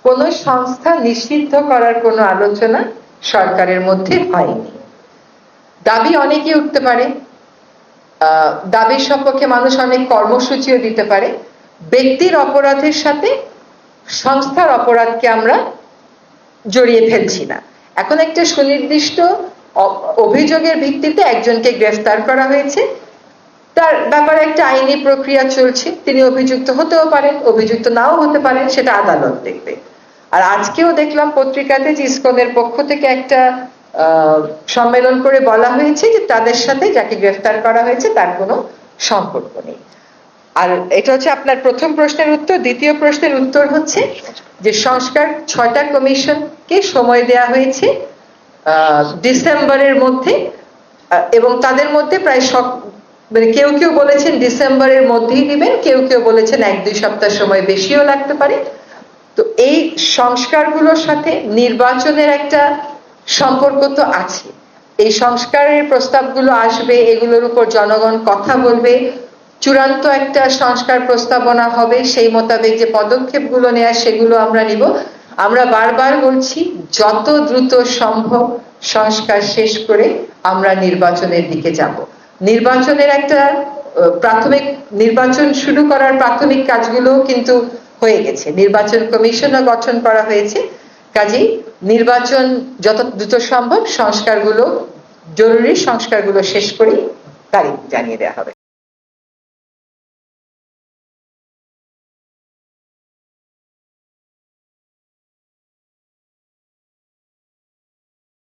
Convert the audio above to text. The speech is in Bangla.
কোনো সংস্থা নিষিদ্ধ করার কোনো আলোচনা সরকারের মধ্যে হয়নি। দাবি অনেকেই উঠতে পারে, দাবির সপক্ষে মানুষ অনেক কর্মসূচিও দিতে পারে। ব্যক্তির অপরাধের সাথে সংস্থার অপরাধকে আমরা জড়িয়ে ফেলছি না। এখন একটা সুনির্দিষ্ট অভিযোগের ভিত্তিতে একজনকে গ্রেফতার করা হয়েছে, তার ব্যাপারে একটা আইনি প্রক্রিয়া চলছে। তিনি অভিযুক্ত হতেও পারেন, অভিযুক্ত নাও হতে পারেন, সেটা আদালত দেখবে। আর আজকেও দেখলাম পত্রিকাতে যে ইসকনের পক্ষ থেকে একটা সম্মেলন করে বলা হয়েছে যে তাদের সাথে যাকে গ্রেফতার করা হয়েছে তার কোনো সম্পর্ক নেই। আর এটা হচ্ছে আপনার প্রথম প্রশ্নের উত্তর। দ্বিতীয় প্রশ্নের উত্তর হচ্ছে যে সংস্কার 6টা কমিশনকে সময় দেয়া হয়েছে ডিসেম্বরের মধ্যে, এবং তাদের মধ্যে প্রায় সব মানে কেউ কেউ বলেছেন ডিসেম্বরের মধ্যেই দিবেন, কেউ কেউ বলেছেন 1-2 সপ্তাহ সময় বেশিও লাগতে পারে। তো এই সংস্কারগুলোর সাথে নির্বাচনের একটা সম্পর্ক তো আছে। এই সংস্কারের প্রস্তাবগুলো আসবে, এগুলোর উপর জনগণ কথা বলবে, চূড়ান্ত একটা সংস্কার প্রস্তাবনা হবে, সেই মোতাবেক যে পদক্ষেপগুলো নেওয়া সেগুলো আমরা নিব। আমরা বারবার বলছি যত দ্রুত সম্ভব সংস্কার শেষ করে আমরা নির্বাচনের দিকে যাব। নির্বাচনের একটা প্রাথমিক নির্বাচন শুরু করার প্রাথমিক কাজগুলো কিন্তু হয়ে গেছে, নির্বাচন কমিশনও গঠন করা হয়েছে। কাজেই নির্বাচন যত দ্রুত সম্ভব সংস্কারগুলো, জরুরি সংস্কারগুলো শেষ করে তারিখ জানিয়ে দেওয়া হবে।